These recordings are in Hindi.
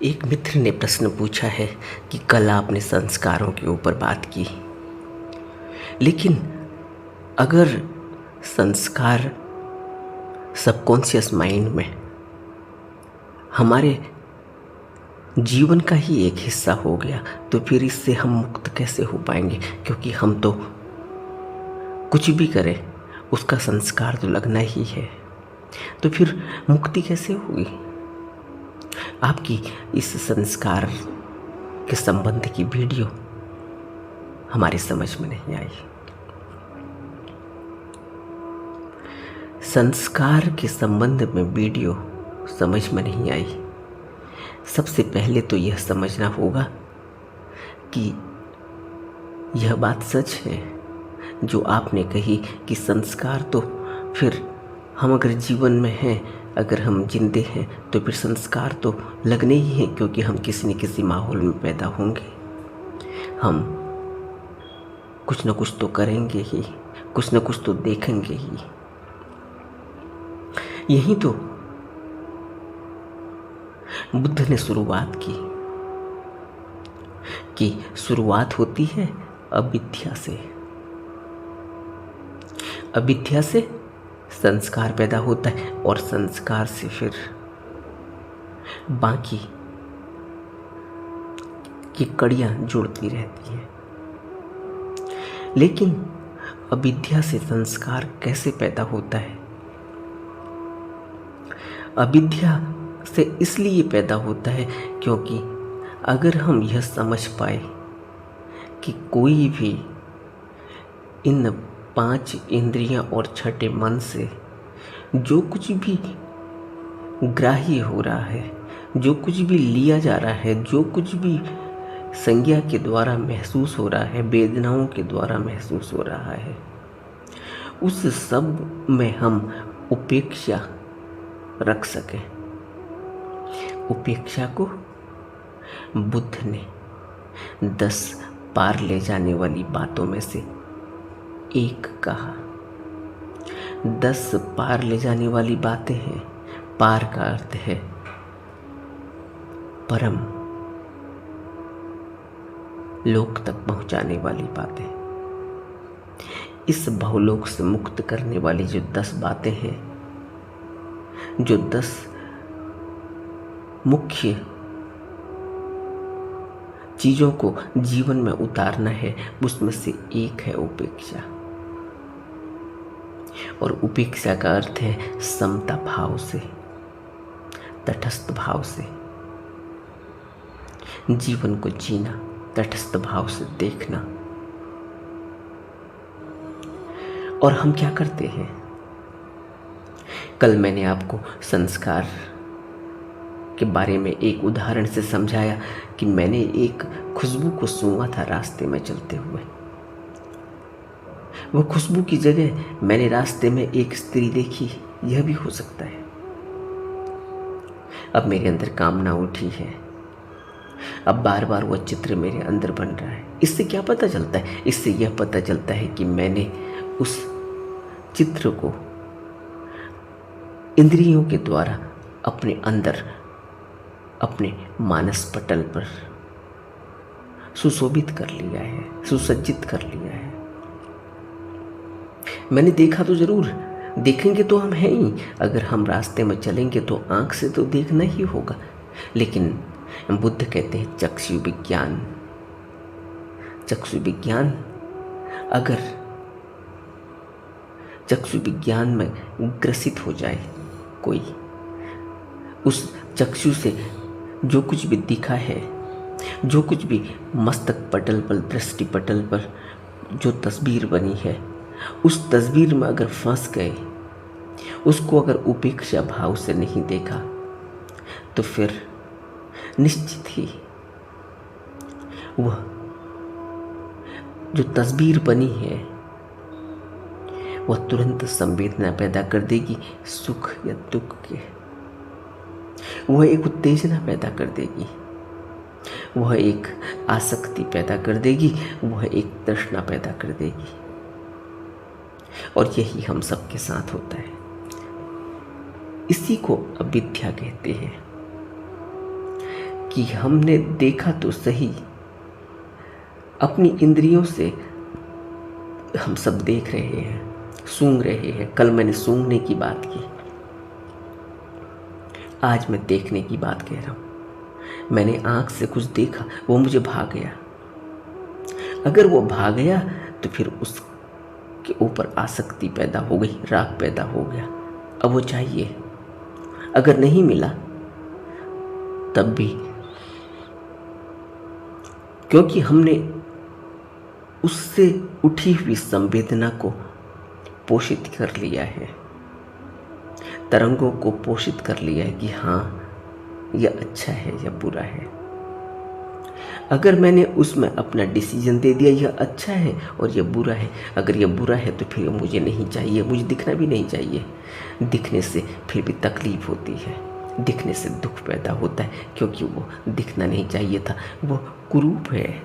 एक मित्र ने प्रश्न पूछा है कि कल आपने संस्कारों के ऊपर बात की, लेकिन अगर संस्कार सबकॉन्शियस माइंड में हमारे जीवन का ही एक हिस्सा हो गया तो फिर इससे हम मुक्त कैसे हो पाएंगे? क्योंकि हम तो कुछ भी करें उसका संस्कार तो लगना ही है, तो फिर मुक्ति कैसे होगी? आपकी इस संस्कार के संबंध की वीडियो हमारी समझ में नहीं आई। संस्कार के संबंध में वीडियो समझ में नहीं आई। सबसे पहले तो यह समझना होगा कि यह बात सच है जो आपने कही कि संस्कार तो फिर हम अगर जीवन में हैं, अगर हम जिंदे हैं तो फिर संस्कार तो लगने ही हैं, क्योंकि हम किसी न किसी माहौल में पैदा होंगे। हम कुछ न कुछ तो करेंगे ही, कुछ न कुछ तो देखेंगे ही। यही तो बुद्ध ने शुरुआत की कि शुरुआत होती है अविद्या से। अविद्या से संस्कार पैदा होता है और संस्कार से फिर बाकी की कड़ियां जुड़ती रहती हैं। लेकिन अविद्या से संस्कार कैसे पैदा होता है? अविद्या से इसलिए पैदा होता है क्योंकि अगर हम यह समझ पाए कि कोई भी इन 5 इंद्रियां और छठे मन से जो कुछ भी ग्राह्य हो रहा है, जो कुछ भी लिया जा रहा है, जो कुछ भी संज्ञा के द्वारा महसूस हो रहा है, वेदनाओं के द्वारा महसूस हो रहा है, उस सब में हम उपेक्षा रख सकें। उपेक्षा को बुद्ध ने 10 पार ले जाने वाली बातों में से एक कहा। 10 पार ले जाने वाली बातें हैं। पार का अर्थ है परम लोक तक पहुंचाने वाली बातें। इस भवलोक से मुक्त करने वाली जो 10 बातें हैं, जो 10 मुख्य चीजों को जीवन में उतारना है, उसमें से एक है उपेक्षा। और उपेक्षा का अर्थ है समता भाव से, तटस्थ भाव से जीवन को जीना, तटस्थ भाव से देखना। और हम क्या करते हैं? कल मैंने आपको संस्कार के बारे में एक उदाहरण से समझाया कि मैंने एक खुशबू को सूंघा था रास्ते में चलते हुए। वो खुशबू की जगह मैंने रास्ते में एक स्त्री देखी। यह भी हो सकता है। अब मेरे अंदर कामना उठी है, अब बार बार वह चित्र मेरे अंदर बन रहा है। इससे क्या पता चलता है? इससे यह पता चलता है कि मैंने उस चित्र को इंद्रियों के द्वारा अपने अंदर, अपने मानस पटल पर सुशोभित कर लिया है, सुसज्जित कर लिया है। मैंने देखा तो जरूर, देखेंगे तो हम हैं ही। अगर हम रास्ते में चलेंगे तो आंख से तो देखना ही होगा। लेकिन बुद्ध कहते हैं चक्षु विज्ञान। चक्षु विज्ञान, अगर चक्षु विज्ञान में ग्रसित हो जाए कोई, उस चक्षु से जो कुछ भी दिखा है, जो कुछ भी मस्तक पटल पर, दृष्टि पटल पर जो तस्वीर बनी है, उस तस्वीर में अगर फंस गए, उसको अगर उपेक्षा भाव से नहीं देखा, तो फिर निश्चित ही वह जो तस्वीर बनी है वह तुरंत संवेदना पैदा कर देगी, सुख या दुख के। वह एक उत्तेजना पैदा कर देगी, वह एक आसक्ति पैदा कर देगी, वह एक तृष्णा पैदा कर देगी। और यही हम सबके साथ होता है। इसी को अविद्या कहते हैं कि हमने देखा तो सही, अपनी इंद्रियों से हम सब देख रहे हैं, सूंघ रहे हैं। कल मैंने सूंघने की बात की, आज मैं देखने की बात कह रहा हूं। मैंने आंख से कुछ देखा, वो मुझे भाग गया। अगर वो भाग गया तो फिर उसके ऊपर आसक्ति पैदा हो गई, राग पैदा हो गया। अब वो चाहिए। अगर नहीं मिला तब भी, क्योंकि हमने उससे उठी हुई संवेदना को पोषित कर लिया है, तरंगों को पोषित कर लिया है कि हाँ यह अच्छा है या बुरा है। अगर मैंने उसमें अपना डिसीजन दे दिया यह अच्छा है और यह बुरा है, अगर यह बुरा है तो फिर मुझे नहीं चाहिए, मुझे दिखना भी नहीं चाहिए। दिखने से फिर भी तकलीफ होती है, दिखने से दुख पैदा होता है, क्योंकि वो दिखना नहीं चाहिए था। वो कुरूप है,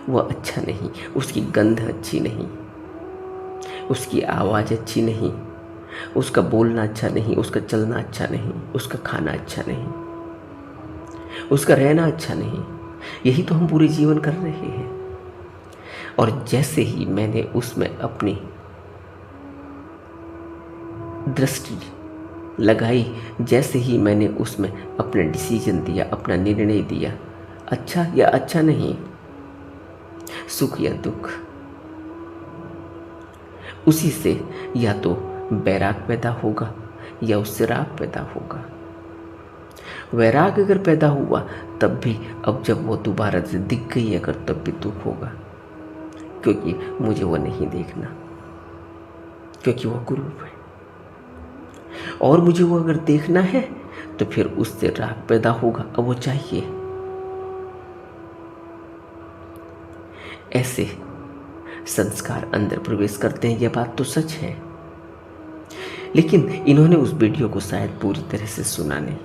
वो अच्छा नहीं, उसकी गंध अच्छी नहीं, उसकी आवाज़ अच्छी नहीं, उसका बोलना अच्छा नहीं, उसका चलना अच्छा नहीं, उसका खाना अच्छा नहीं, उसका रहना अच्छा नहीं। यही तो हम पूरे जीवन कर रहे हैं। और जैसे ही मैंने उसमें अपनी दृष्टि लगाई, जैसे ही मैंने उसमें अपना डिसीजन दिया, अपना निर्णय दिया, अच्छा या अच्छा नहीं, सुख या दुख, उसी से या तो वैराग पैदा होगा या उससे राग पैदा होगा। वैराग अगर पैदा हुआ तब भी, अब जब वो दोबारा से दिख गई अगर, तब भी दुख होगा, क्योंकि मुझे वो नहीं देखना, क्योंकि वो कुरूप है। और मुझे वो अगर देखना है तो फिर उससे राग पैदा होगा, अब वो चाहिए। ऐसे संस्कार अंदर प्रवेश करते हैं, यह बात तो सच है। लेकिन इन्होंने उस वीडियो को शायद पूरी तरह से सुना नहीं,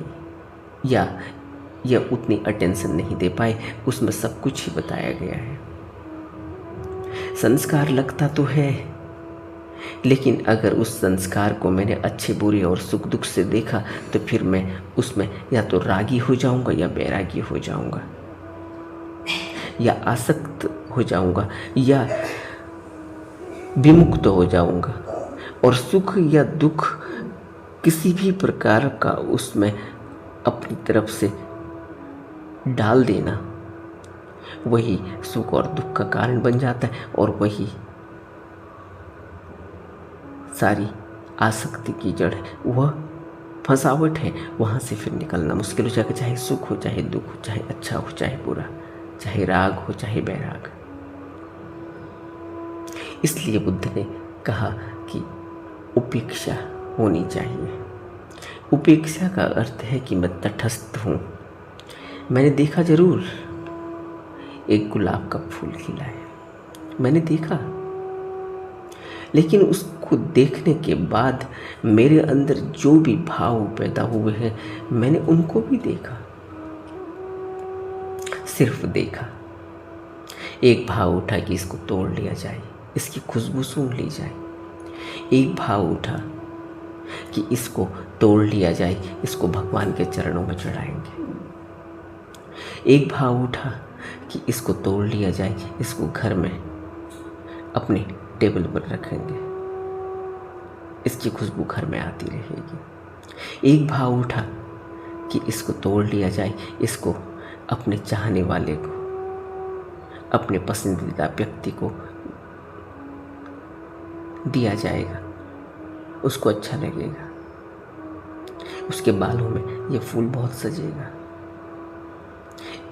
या उतनी अटेंशन नहीं दे पाए। उसमें सब कुछ ही बताया गया है। संस्कार लगता तो है, लेकिन अगर उस संस्कार को मैंने अच्छे बुरे और सुख दुख से देखा तो फिर मैं उसमें या तो रागी हो जाऊंगा या बैरागी हो जाऊंगा, या आसक्त हो जाऊंगा या विमुक्त हो जाऊंगा। और सुख या दुख किसी भी प्रकार का उसमें अपनी तरफ से डाल देना, वही सुख और दुख का कारण बन जाता है, और वही सारी आसक्ति की जड़ है, वह फंसावट है। वहाँ से फिर निकलना मुश्किल हो जाएगा, चाहे सुख हो, चाहे दुख हो, चाहे अच्छा हो, चाहे बुरा, चाहे राग हो, चाहे बैराग। इसलिए बुद्ध ने कहा कि उपेक्षा होनी चाहिए। उपेक्षा का अर्थ है कि मैं तटस्थ हूँ। मैंने देखा जरूर, एक गुलाब का फूल खिला है, मैंने देखा, लेकिन उसको देखने के बाद मेरे अंदर जो भी भाव पैदा हुए हैं, मैंने उनको भी देखा, सिर्फ देखा। एक भाव उठा कि इसको तोड़ लिया जाए, इसकी खुशबू सूंघ ली जाए। एक भाव उठा कि इसको तोड़ लिया जाए, इसको भगवान के चरणों में चढ़ाएंगे। एक भाव उठा कि इसको तोड़ लिया जाए, इसको घर में अपने टेबल पर रखेंगे, इसकी खुशबू घर में आती रहेगी। एक भाव उठा कि इसको तोड़ लिया जाए, इसको अपने चाहने वाले को, अपने पसंदीदा व्यक्ति को दिया जाएगा, उसको अच्छा लगेगा, उसके बालों में ये फूल बहुत सजेगा।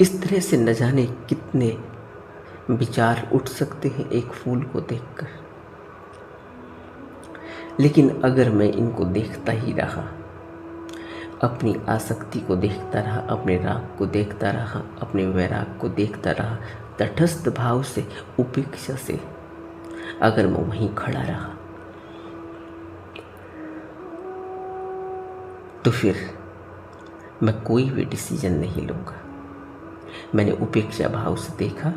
इस तरह से न जाने कितने विचार उठ सकते हैं एक फूल को देखकर। लेकिन अगर मैं इनको देखता ही रहा, अपनी आसक्ति को देखता रहा, अपने राग को देखता रहा, अपने वैराग को देखता रहा, तटस्थ भाव से, उपेक्षा से, अगर मैं वहीं खड़ा रहा, तो फिर मैं कोई भी डिसीजन नहीं लूँगा। मैंने उपेक्षा भाव से देखा,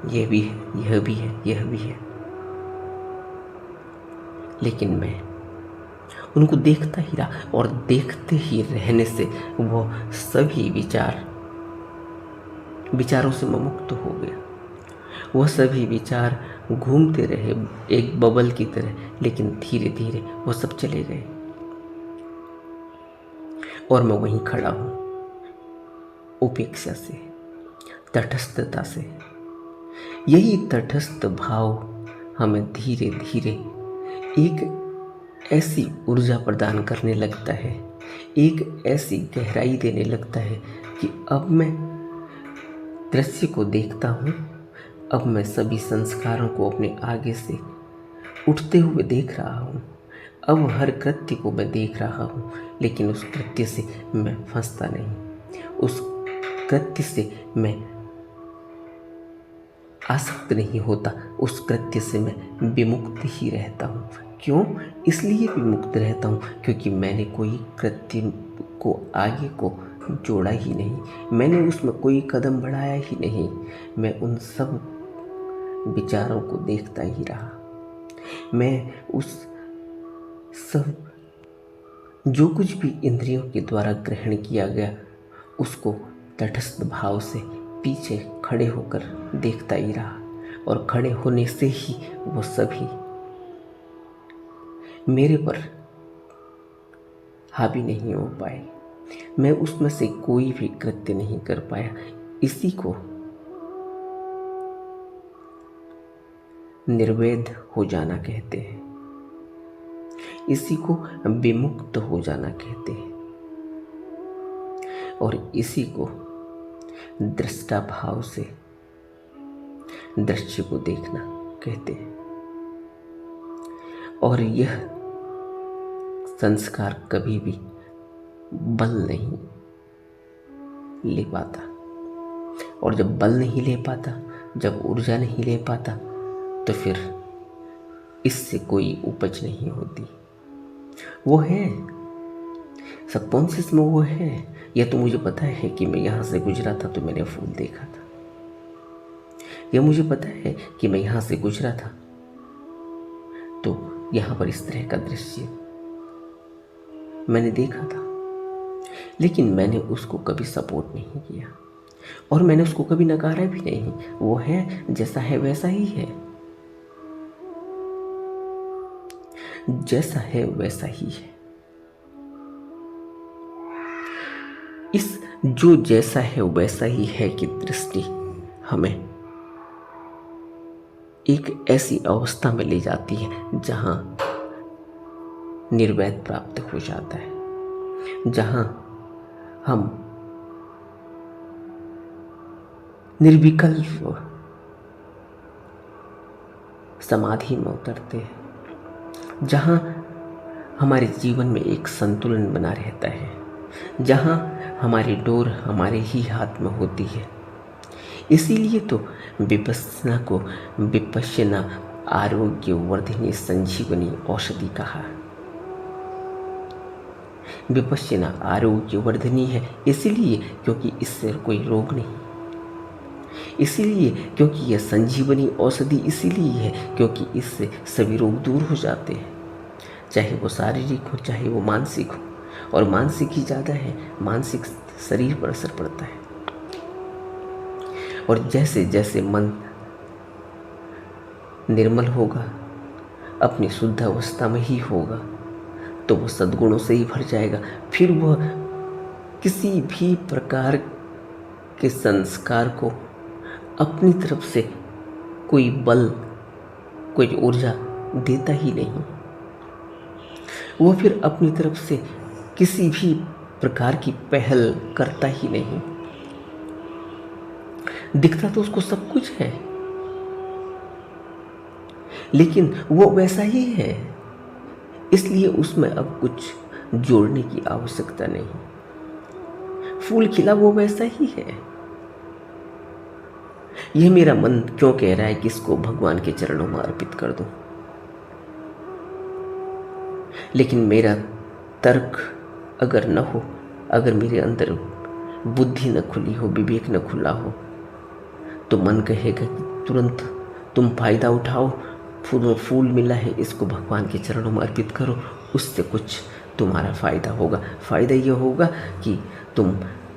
यह भी है, यह भी है, यह भी है, लेकिन मैं उनको देखता ही रहा और देखते ही रहने से वो सभी विचारों से मैं मुक्त हो गया। वह सभी विचार घूमते रहे एक बबल की तरह, लेकिन धीरे धीरे वो सब चले गए और मैं वहीं खड़ा हूं, उपेक्षा से, तटस्थता से। यही तटस्थ भाव हमें धीरे धीरे एक ऐसी ऊर्जा प्रदान करने लगता है, एक ऐसी गहराई देने लगता है कि अब मैं दृश्य को देखता हूँ, अब मैं सभी संस्कारों को अपने आगे से उठते हुए देख रहा हूँ, अब हर कृत्य को मैं देख रहा हूँ, लेकिन उस कृत्य से मैं फंसता नहीं, उस कृत्य से मैं आसक्त नहीं होता, उस कृत्य से मैं विमुक्त ही रहता हूँ। क्यों? इसलिए विमुक्त रहता हूँ क्योंकि मैंने कोई कृत्य को आगे को जोड़ा ही नहीं, मैंने उसमें कोई कदम बढ़ाया ही नहीं। मैं उन सब विचारों को देखता ही रहा, मैं उस सब जो कुछ भी इंद्रियों के द्वारा ग्रहण किया गया उसको तटस्थ भाव से पीछे खड़े होकर देखता ही रहा, और खड़े होने से ही वो सभी मेरे पर हावी नहीं हो पाए, मैं उसमें से कोई भी कृत्य नहीं कर पाया। इसी को निर्वेद हो जाना कहते हैं, इसी को विमुक्त हो जाना कहते हैं, और इसी को दृष्टा भाव से दृश्य को देखना कहते हैं। और यह संस्कार कभी भी बल नहीं ले पाता, और जब बल नहीं ले पाता, जब ऊर्जा नहीं ले पाता, तो फिर इससे कोई उपज नहीं होती। वो है सबकॉन्शियस में, वो है। यह तो मुझे पता है कि मैं यहाँ से गुजरा था तो मैंने फूल देखा था, यह मुझे पता है कि मैं यहाँ से गुजरा था तो यहाँ पर इस तरह का दृश्य मैंने देखा था, लेकिन मैंने उसको कभी सपोर्ट नहीं किया और मैंने उसको कभी नकारा भी नहीं। वो है, जैसा है वैसा ही है, जैसा है वैसा ही है। इस जो जैसा है वैसा ही है की दृष्टि हमें एक ऐसी अवस्था में ले जाती है जहां निर्वैध प्राप्त हो जाता है, जहां हम निर्विकल्प समाधि में उतरते हैं, जहां हमारे जीवन में एक संतुलन बना रहता है, जहां हमारी डोर हमारे ही हाथ में होती है। इसीलिए तो विपश्यना आरोग्य वर्धिनी संजीवनी औषधि कहा। विपश्यना आरोग्य वर्धिनी है इसलिए क्योंकि इससे कोई रोग नहीं, इसीलिए क्योंकि यह संजीवनी औषधि इसीलिए है क्योंकि इससे सभी रोग दूर हो जाते हैं, चाहे वो शारीरिक हो चाहे वो मानसिक हो, और मानसिक ही ज़्यादा है, मानसिक शरीर पर असर पड़ता है। और जैसे जैसे मन निर्मल होगा, अपनी शुद्ध अवस्था में ही होगा, तो वह सद्गुणों से ही भर जाएगा। फिर वह किसी भी प्रकार के संस्कार को अपनी तरफ से कोई बल, कोई ऊर्जा देता ही नहीं। वो फिर अपनी तरफ से किसी भी प्रकार की पहल करता ही नहीं। दिखता तो उसको सब कुछ है, लेकिन वो वैसा ही है, इसलिए उसमें अब कुछ जोड़ने की आवश्यकता नहीं। फूल खिला वो वैसा ही है। यह मेरा मन क्यों कह रहा है कि इसको भगवान के चरणों में अर्पित कर दूं, लेकिन मेरा तर्क अगर न हो, अगर मेरे अंदर बुद्धि न खुली हो, विवेक न खुला हो, तो मन कहेगा कि तुरंत तुम फायदा उठाओ, फूल मिला है, इसको भगवान के चरणों में अर्पित करो उससे कुछ तुम्हारा फ़ायदा होगा। फ़ायदा ये होगा कि तुम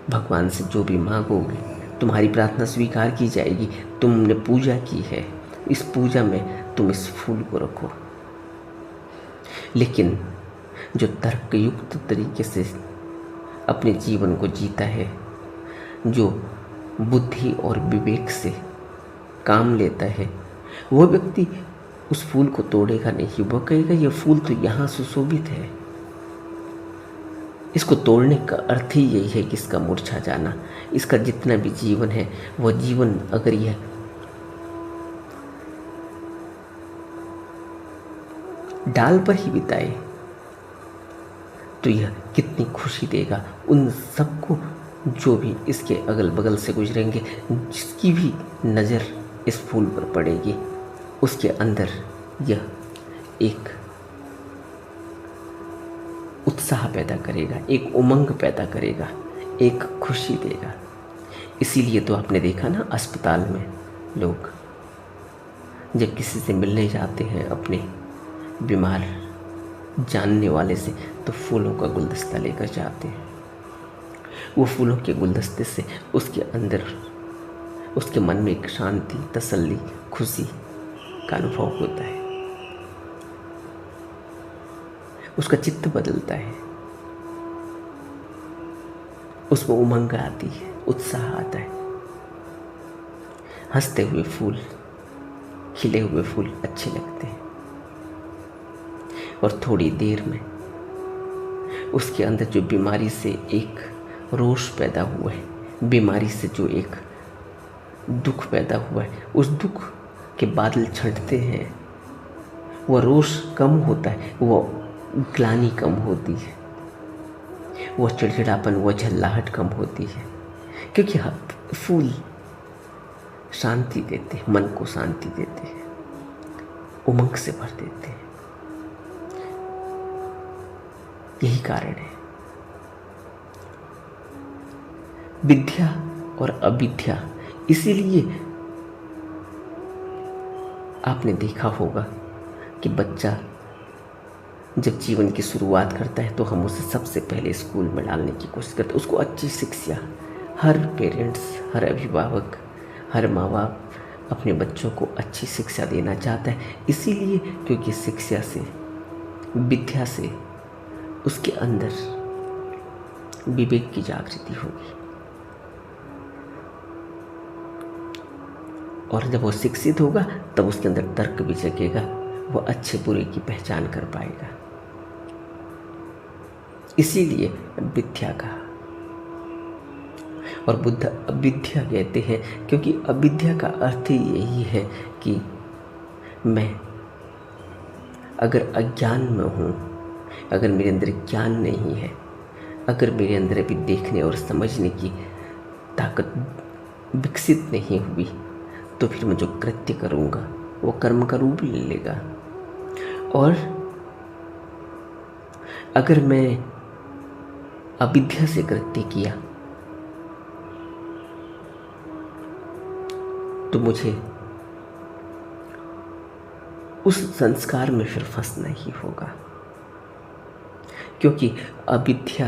भगवान से जो भी मांगोगे तुम्हारी प्रार्थना स्वीकार की जाएगी। तुमने पूजा की है, इस पूजा में तुम इस फूल को रखो। लेकिन जो तर्कयुक्त तरीके से अपने जीवन को जीता है, जो बुद्धि और विवेक से काम लेता है, वो व्यक्ति उस फूल को तोड़ेगा नहीं। वो कहेगा ये फूल तो यहाँ सुशोभित है, इसको तोड़ने का अर्थ ही यही है कि इसका मुरझा जाना। इसका जितना भी जीवन है वह जीवन अगर यह डाल पर ही बिताए तो यह कितनी खुशी देगा उन सबको जो भी इसके अगल बगल से गुजरेंगे। जिसकी भी नज़र इस फूल पर पड़ेगी उसके अंदर यह एक उत्साह पैदा करेगा, एक उमंग पैदा करेगा, एक खुशी देगा। इसीलिए तो आपने देखा ना, अस्पताल में लोग जब किसी से मिलने जाते हैं अपने बीमार जानने वाले से, तो फूलों का गुलदस्ता लेकर जाते हैं। वो फूलों के गुलदस्ते से उसके अंदर, उसके मन में एक शांति, तसल्ली, खुशी का अनुभव होता है। उसका चित्त बदलता है, उसमें उमंग आती है, उत्साह आता है। हंसते हुए फूल, खिले हुए फूल अच्छे लगते हैं और थोड़ी देर में उसके अंदर जो बीमारी से एक रोष पैदा हुआ है, बीमारी से जो एक दुख पैदा हुआ है, उस दुख के बादल छंटते हैं। वह रोष कम होता है, वह ग्लानि कम होती है, वह चिड़चिड़ापन, वह झल्लाहट कम होती है। क्योंकि फूल शांति देते हैं, मन को शांति देते हैं, उमंग से भर देते हैं। यही कारण है विद्या और अविद्या। इसीलिए आपने देखा होगा कि बच्चा जब जीवन की शुरुआत करता है तो हम उसे सबसे पहले स्कूल में डालने की कोशिश करते हैं। उसको अच्छी शिक्षा, हर पेरेंट्स, हर अभिभावक, हर माँ बाप अपने बच्चों को अच्छी शिक्षा देना चाहता है। इसीलिए क्योंकि शिक्षा से, विद्या से उसके अंदर विवेक की जागृति होगी और जब वो शिक्षित होगा तब उसके अंदर तर्क भी जगेगा, वो अच्छे बुरे की पहचान कर पाएगा। इसीलिए विद्या का और बुद्ध अविद्या कहते हैं, क्योंकि अविद्या का अर्थ ही यही है कि मैं अगर अज्ञान में हूँ, अगर मेरे अंदर ज्ञान नहीं है, अगर मेरे अंदर अभी देखने और समझने की ताकत विकसित नहीं हुई, तो फिर मैं जो कृत्य करूँगा वो कर्म का रूप ले लेगा। और अगर मैं अविद्या से कृत्य किया तो मुझे उस संस्कार में फिर फंसना ही होगा, क्योंकि अविद्या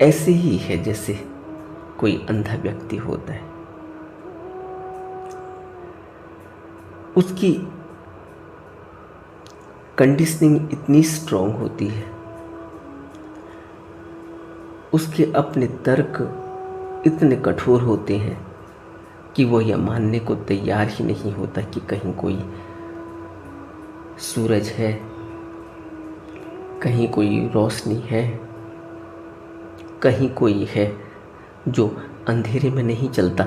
ऐसे ही है जैसे कोई अंधा व्यक्ति होता है। उसकी कंडीशनिंग इतनी स्ट्रांग होती है, उसके अपने तर्क इतने कठोर होते हैं कि वो यह मानने को तैयार ही नहीं होता कि कहीं कोई सूरज है, कहीं कोई रोशनी है, कहीं कोई है जो अंधेरे में नहीं चलता,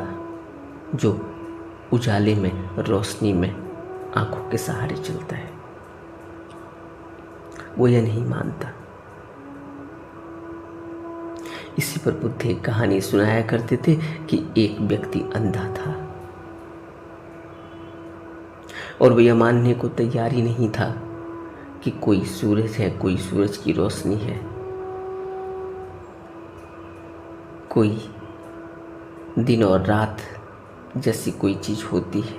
जो उजाले में, रोशनी में आंखों के सहारे चलता है। वो यह नहीं मानता। इसी पर बुद्ध एक कहानी सुनाया करते थे कि एक व्यक्ति अंधा था और वो यह मानने को तैयार ही नहीं था कि कोई सूरज है, कोई सूरज की रोशनी है, कोई दिन और रात जैसी कोई चीज़ होती है।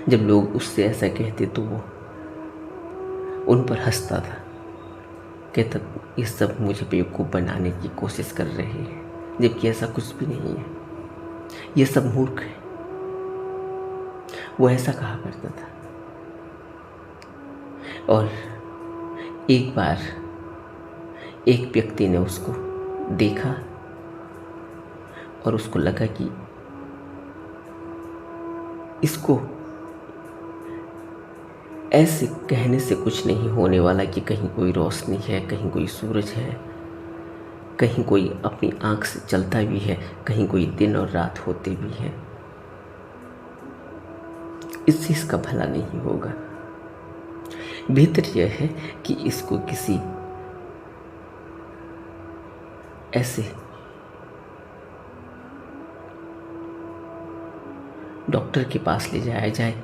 जब लोग उससे ऐसा कहते तो वो उन पर हंसता था, कहता ये सब मुझे बेवकूफ़ बनाने की कोशिश कर रहे हैं, जबकि ऐसा कुछ भी नहीं है, ये सब मूर्ख है। वो ऐसा कहा करता था। और एक बार एक व्यक्ति ने उसको देखा और उसको लगा कि इसको ऐसे कहने से कुछ नहीं होने वाला कि कहीं कोई रोशनी है, कहीं कोई सूरज है, कहीं कोई अपनी आंख से चलता भी है, कहीं कोई दिन और रात होते भी हैं। इससे इसका भला नहीं होगा। बेहतर यह है कि इसको किसी ऐसे डॉक्टर के पास ले जाया जाए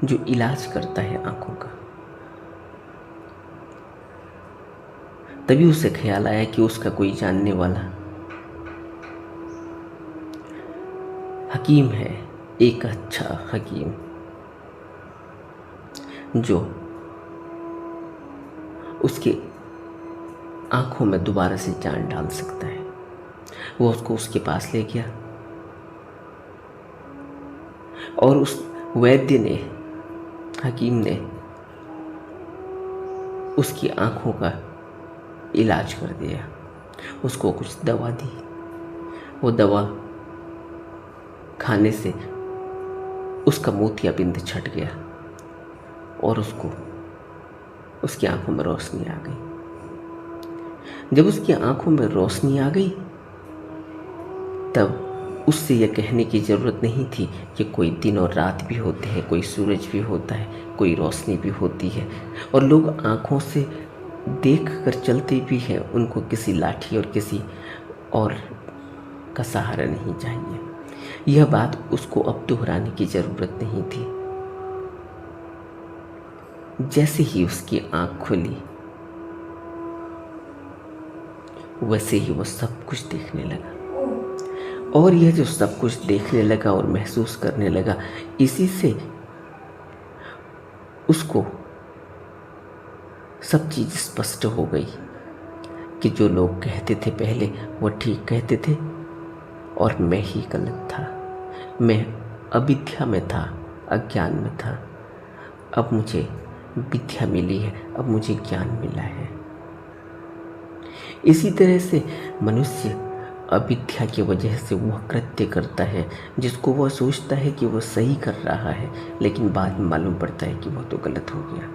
जो इलाज करता है आंखों का। तभी उसे ख्याल आया कि उसका कोई जानने वाला हकीम है, एक अच्छा हकीम, जो उसके आंखों में दोबारा से जान डाल सकता है। वो उसको उसके पास ले गया और उस वैद्य ने, हकीम ने उसकी आंखों का इलाज कर दिया। उसको कुछ दवा दी। वो दवा खाने से उसका मोतियाबिंद छट गया और उसको उसकी आंखों में रोशनी आ गई। जब उसकी आंखों में रोशनी आ गई तब उससे यह कहने की ज़रूरत नहीं थी कि कोई दिन और रात भी होते हैं, कोई सूरज भी होता है, कोई रोशनी भी होती है, और लोग आँखों से देख कर चलते भी हैं। उनको किसी लाठी और किसी और का सहारा नहीं चाहिए। यह बात उसको अब दोहराने की ज़रूरत नहीं थी। जैसे ही उसकी आँख खुली वैसे ही वो सब कुछ देखने लगा। और यह जो सब कुछ देखने लगा और महसूस करने लगा, इसी से उसको सब चीज़ स्पष्ट हो गई कि जो लोग कहते थे पहले वो ठीक कहते थे और मैं ही गलत था। मैं अविद्या में था, अज्ञान में था। अब मुझे विद्या मिली है, अब मुझे ज्ञान मिला है। इसी तरह से मनुष्य अविद्या की वजह से वह कृत्य करता है जिसको वह सोचता है कि वह सही कर रहा है, लेकिन बाद में मालूम पड़ता है कि वह तो गलत हो गया।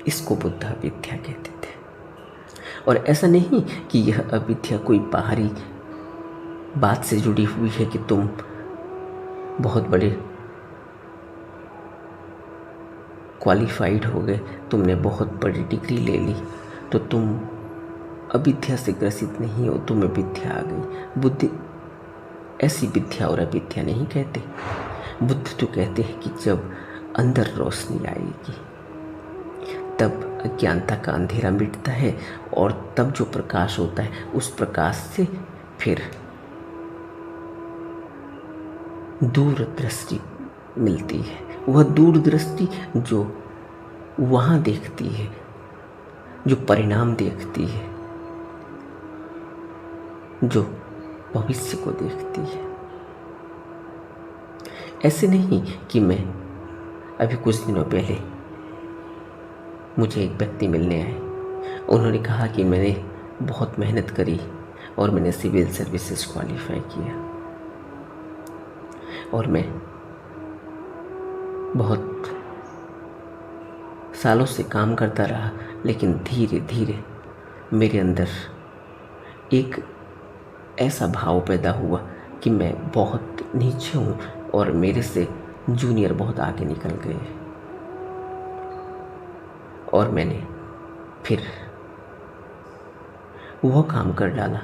इसको बुद्ध अविद्या कहते थे। और ऐसा नहीं कि यह अविद्या कोई बाहरी बात से जुड़ी हुई है कि तुम बहुत बड़े क्वालिफाइड हो गए, तुमने बहुत बड़ी डिग्री ले ली तो तुम अविद्या से ग्रसित नहीं हो, तुम्हें विद्या आ गई। बुद्ध ऐसी विद्या और अविद्या नहीं कहते। बुद्ध तो कहते हैं कि जब अंदर रोशनी आएगी तब अज्ञानता का अंधेरा मिटता है और तब जो प्रकाश होता है उस प्रकाश से फिर दूरदृष्टि मिलती है। वह दूरदृष्टि जो वहाँ देखती है, जो परिणाम देखती है, जो भविष्य को देखती है। ऐसे नहीं कि मैं अभी कुछ दिनों पहले मुझे एक व्यक्ति मिलने आए। उन्होंने कहा कि मैंने बहुत मेहनत करी और मैंने सिविल सर्विसेज क्वालिफाई किया और मैं बहुत सालों से काम करता रहा, लेकिन धीरे धीरे मेरे अंदर एक ऐसा भाव पैदा हुआ कि मैं बहुत नीचे हूँ और मेरे से जूनियर बहुत आगे निकल गए। और मैंने फिर वह काम कर डाला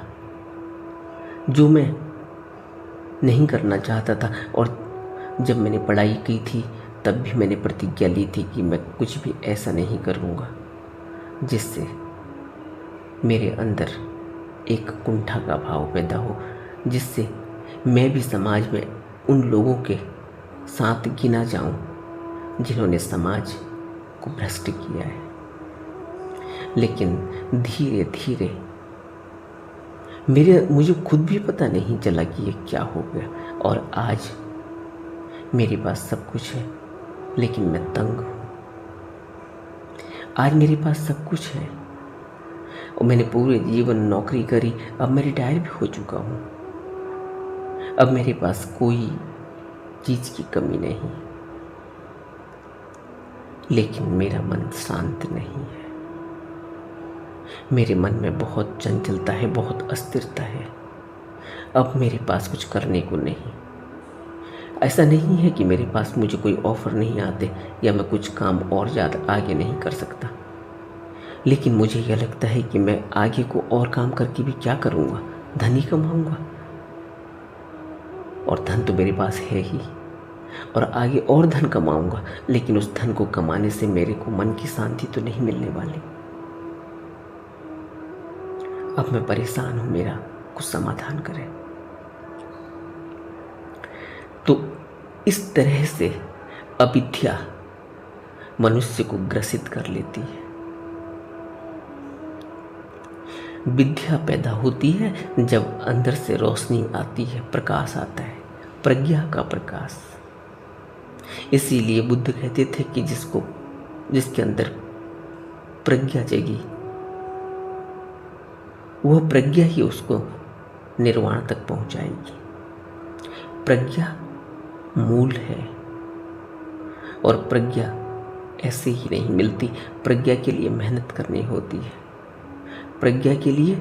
जो मैं नहीं करना चाहता था। और जब मैंने पढ़ाई की थी तब भी मैंने प्रतिज्ञा ली थी कि मैं कुछ भी ऐसा नहीं करूँगा जिससे मेरे अंदर एक कुंठा का भाव पैदा हो, जिससे मैं भी समाज में उन लोगों के साथ गिना जाऊं जिन्होंने समाज को भ्रष्ट किया है। लेकिन धीरे धीरे मुझे खुद भी पता नहीं चला कि ये क्या हो गया, और आज मेरे पास सब कुछ है लेकिन मैं तंग हूँ। आज मेरे पास सब कुछ है और मैंने पूरे जीवन नौकरी करी, अब मैं रिटायर भी हो चुका हूँ। अब मेरे पास कोई चीज़ की कमी नहीं, लेकिन मेरा मन शांत नहीं है। मेरे मन में बहुत चंचलता है, बहुत अस्थिरता है। अब मेरे पास कुछ करने को नहीं। ऐसा नहीं है कि मेरे पास मुझे कोई ऑफर नहीं आते या मैं कुछ काम और ज़्यादा आगे नहीं कर सकता, लेकिन मुझे यह लगता है कि मैं आगे को और काम करके भी क्या करूँगा, धन ही कमाऊँगा। और धन तो मेरे पास है ही, और आगे और धन कमाऊँगा, लेकिन उस धन को कमाने से मेरे को मन की शांति तो नहीं मिलने वाली। अब मैं परेशान हूँ, मेरा कुछ समाधान करें। तो इस तरह से अविद्या मनुष्य को ग्रसित कर लेती है। विद्या पैदा होती है जब अंदर से रोशनी आती है, प्रकाश आता है, प्रज्ञा का प्रकाश। इसीलिए बुद्ध कहते थे कि जिसके अंदर प्रज्ञा जगी, वह प्रज्ञा ही उसको निर्वाण तक पहुंचाएगी। प्रज्ञा मूल है, और प्रज्ञा ऐसे ही नहीं मिलती। प्रज्ञा के लिए मेहनत करनी होती है। प्रज्ञा के लिए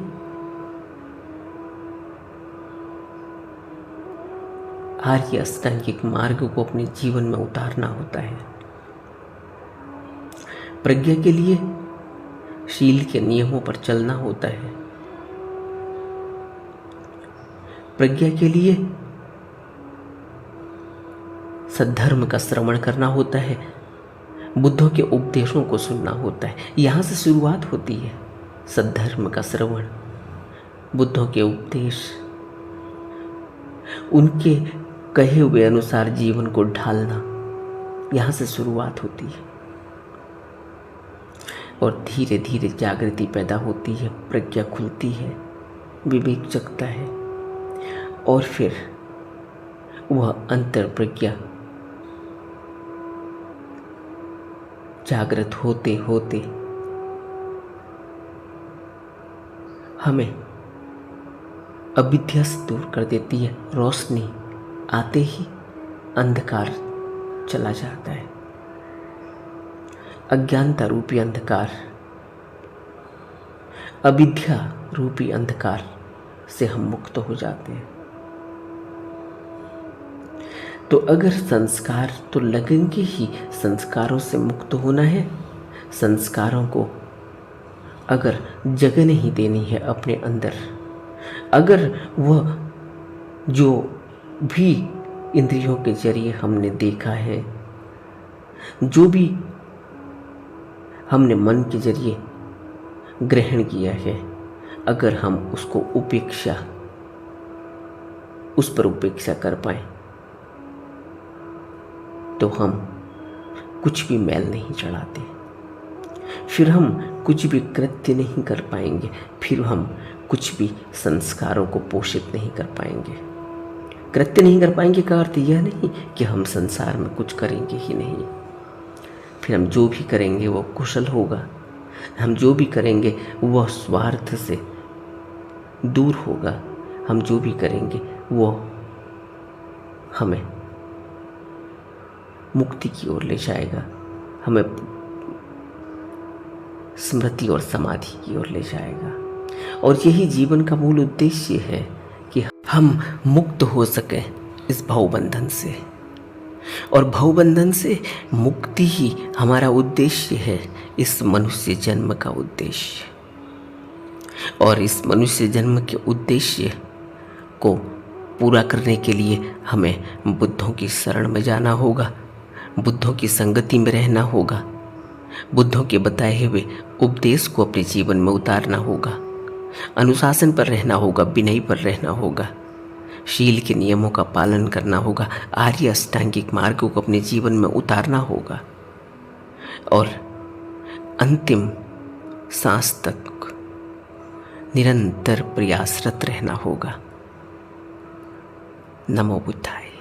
आर्य अष्टांगिक मार्ग को अपने जीवन में उतारना होता है। प्रज्ञा के लिए शील के नियमों पर चलना होता है। प्रज्ञा के लिए सद्धर्म का श्रवण करना होता है, बुद्धों के उपदेशों को सुनना होता है। यहाँ से शुरुआत होती है, सद्धर्म का श्रवण, बुद्धों के उपदेश, उनके कहे हुए अनुसार जीवन को ढालना, यहाँ से शुरुआत होती है। और धीरे धीरे जागृति पैदा होती है, प्रज्ञा खुलती है, विवेक जगता है, और फिर वह अंतर प्रज्ञा जागृत होते होते हमें अविद्या से दूर कर देती है। रोशनी आते ही अंधकार चला जाता है। अज्ञानता रूपी अंधकार, अविद्या रूपी अंधकार से हम मुक्त हो जाते हैं। तो अगर संस्कार तो लगेंगे ही, संस्कारों से मुक्त होना है, संस्कारों को अगर जगह नहीं देनी है अपने अंदर, अगर वह जो भी इंद्रियों के जरिए हमने देखा है, जो भी हमने मन के जरिए ग्रहण किया है, अगर हम उसको उस पर उपेक्षा कर पाए, तो हम कुछ भी मैल नहीं चढ़ाते, फिर हम कुछ भी कृत्य नहीं कर पाएंगे, फिर हम कुछ भी संस्कारों को पोषित नहीं कर पाएंगे। कृत्य नहीं कर पाएंगे का अर्थ यह नहीं कि हम संसार में कुछ करेंगे ही नहीं। फिर हम जो भी करेंगे वो कुशल होगा, हम जो भी करेंगे वह स्वार्थ से दूर होगा, हम जो भी करेंगे वो हमें मुक्ति की ओर ले जाएगा, हमें स्मृति और समाधि की ओर ले जाएगा। और यही जीवन का मूल उद्देश्य है कि हम मुक्त हो सकें इस भवबंधन से, और भवबंधन से मुक्ति ही हमारा उद्देश्य है, इस मनुष्य जन्म का उद्देश्य। और इस मनुष्य जन्म के उद्देश्य को पूरा करने के लिए हमें बुद्धों की शरण में जाना होगा, बुद्धों की संगति में रहना होगा, बुद्धों के बताए हुए उपदेश को अपने जीवन में उतारना होगा, अनुशासन पर रहना होगा, विनय पर रहना होगा, शील के नियमों का पालन करना होगा, आर्य अष्टांगिक मार्ग को अपने जीवन में उतारना होगा और अंतिम सांस तक निरंतर प्रयासरत रहना होगा। नमो बुद्धाय।